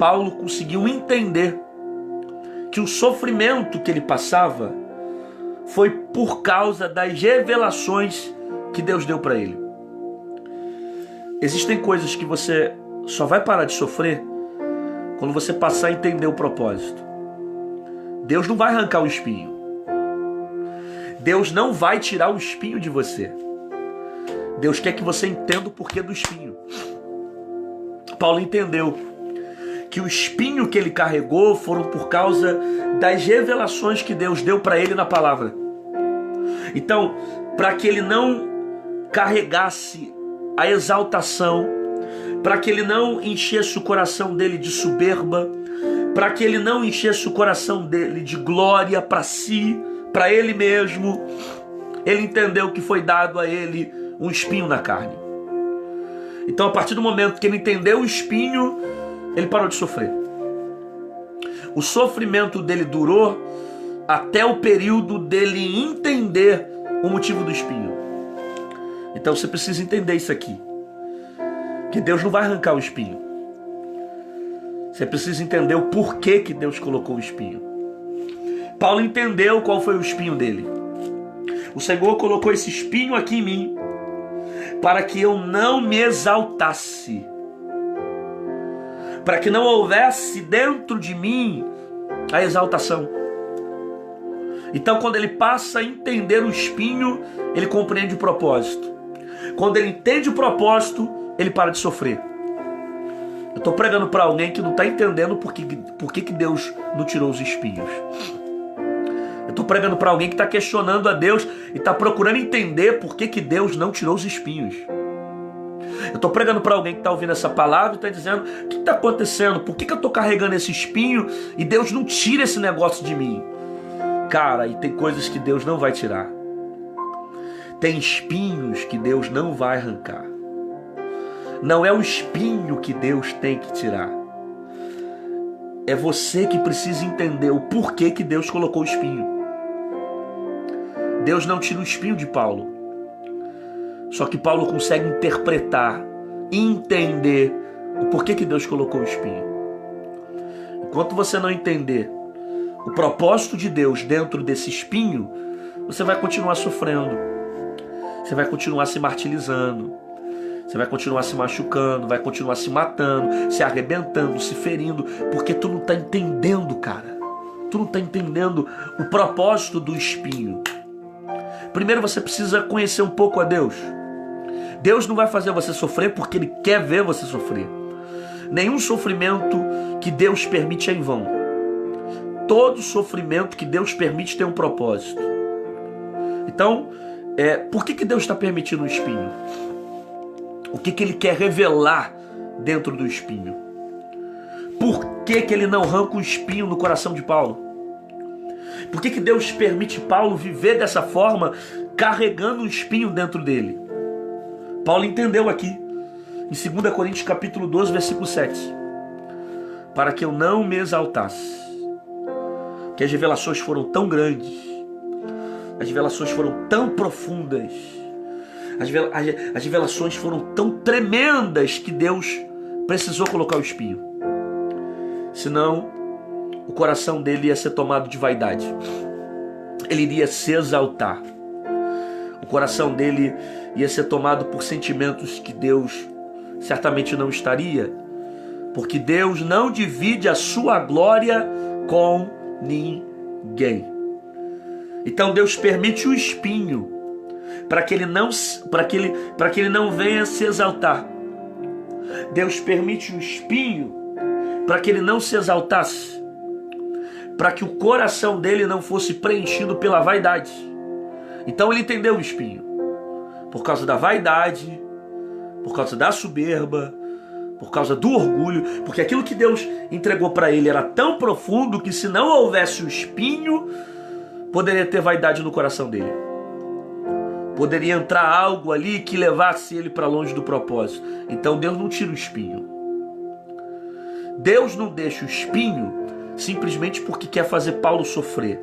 Paulo conseguiu entender que o sofrimento que ele passava foi por causa das revelações que Deus deu para ele. Existem coisas que você só vai parar de sofrer quando você passar a entender o propósito. Deus não vai arrancar o espinho. Deus não vai tirar o espinho de você. Deus quer que você entenda o porquê do espinho. Paulo entendeu que o espinho que ele carregou foram por causa das revelações que Deus deu para ele na palavra. Então, para que ele não carregasse a exaltação, para que ele não enchesse o coração dele de soberba, para que ele não enchesse o coração dele de glória para si, para ele mesmo, ele entendeu que foi dado a ele um espinho na carne. Então, a partir do momento que ele entendeu o espinho, ele parou de sofrer. O sofrimento dele durou até o período dele entender o motivo do espinho. Então você precisa entender isso aqui, que Deus não vai arrancar o espinho. Você precisa entender o porquê que Deus colocou o espinho. Paulo entendeu qual foi o espinho dele. O Senhor colocou esse espinho aqui em mim para que eu não me exaltasse, para que não houvesse dentro de mim a exaltação. Então, quando ele passa a entender o espinho, ele compreende o propósito. Quando ele entende o propósito, ele para de sofrer. Eu estou pregando para alguém que não está entendendo por que Deus não tirou os espinhos. Eu estou pregando para alguém que está questionando a Deus e está procurando entender por que Deus não tirou os espinhos. Eu estou pregando para alguém que está ouvindo essa palavra e está dizendo: o que está acontecendo? Por que eu estou carregando esse espinho e Deus não tira esse negócio de mim? Cara, e tem coisas que Deus não vai tirar. Tem espinhos que Deus não vai arrancar. Não é o espinho que Deus tem que tirar. É você que precisa entender o porquê que Deus colocou o espinho. Deus não tira o espinho de Paulo. Só que Paulo consegue interpretar, entender o porquê que Deus colocou o espinho. Enquanto você não entender o propósito de Deus dentro desse espinho, você vai continuar sofrendo. Você vai continuar se martirizando. Você vai continuar se machucando, vai continuar se matando, se arrebentando, se ferindo, porque tu não está entendendo, cara. Tu não está entendendo o propósito do espinho. Primeiro você precisa conhecer um pouco a Deus. Deus não vai fazer você sofrer porque Ele quer ver você sofrer. Nenhum sofrimento que Deus permite é em vão. Todo sofrimento que Deus permite tem um propósito. Então, por que Deus está permitindo o espinho? O que Ele quer revelar dentro do espinho? Por que Ele não arranca o espinho no coração de Paulo? Por que Deus permite Paulo viver dessa forma, carregando um espinho dentro dele? Paulo entendeu aqui, em 2 Coríntios capítulo 12, versículo 7. Para que eu não me exaltasse. Que as revelações foram tão grandes, as revelações foram tão profundas, as revelações foram tão tremendas que Deus precisou colocar o espinho. Senão, o coração dele ia ser tomado de vaidade. Ele iria se exaltar. O coração dele ia ser tomado por sentimentos que Deus certamente não estaria, porque Deus não divide a sua glória com ninguém. Então Deus permite o espinho para que ele não venha se exaltar. Deus permite o espinho para que ele não se exaltasse, para que o coração dele não fosse preenchido pela vaidade. Então ele entendeu o espinho por causa da vaidade, por causa da soberba, por causa do orgulho, porque aquilo que Deus entregou para ele era tão profundo que se não houvesse o espinho, poderia ter vaidade no coração dele. Poderia entrar algo ali que levasse ele para longe do propósito. Então Deus não tira o espinho. Deus não deixa o espinho simplesmente porque quer fazer Paulo sofrer.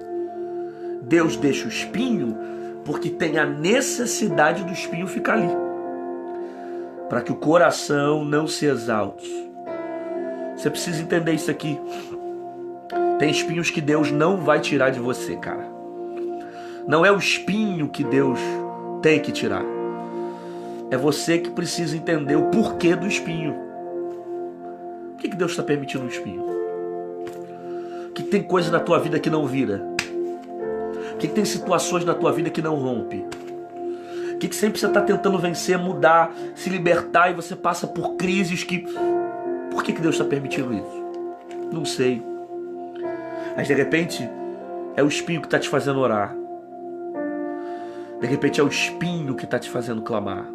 Deus deixa o espinho porque tem a necessidade do espinho ficar ali, para que o coração não se exalte. Você precisa entender isso aqui. Tem espinhos que Deus não vai tirar de você, cara. Não é o espinho que Deus tem que tirar. É você que precisa entender o porquê do espinho. Por que Deus está permitindo um espinho? Por que tem coisa na tua vida que não vira? Por que tem situações na tua vida que não rompe? O que sempre você está tentando vencer, mudar, se libertar e você passa por crises que... Por que Deus está permitindo isso? Não sei. Mas de repente é o espinho que está te fazendo orar. De repente é o espinho que está te fazendo clamar.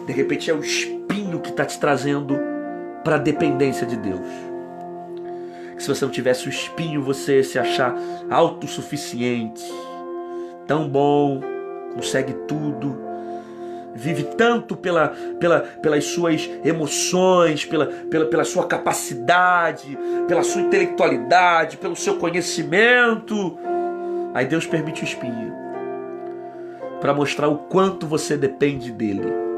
De repente é o espinho que está te trazendo para a dependência de Deus. Se você não tivesse o espinho, você ia se achar autossuficiente, tão bom, consegue tudo, vive tanto pelas suas emoções, pela sua capacidade, pela sua intelectualidade, pelo seu conhecimento. Aí Deus permite o espinho para mostrar o quanto você depende dele.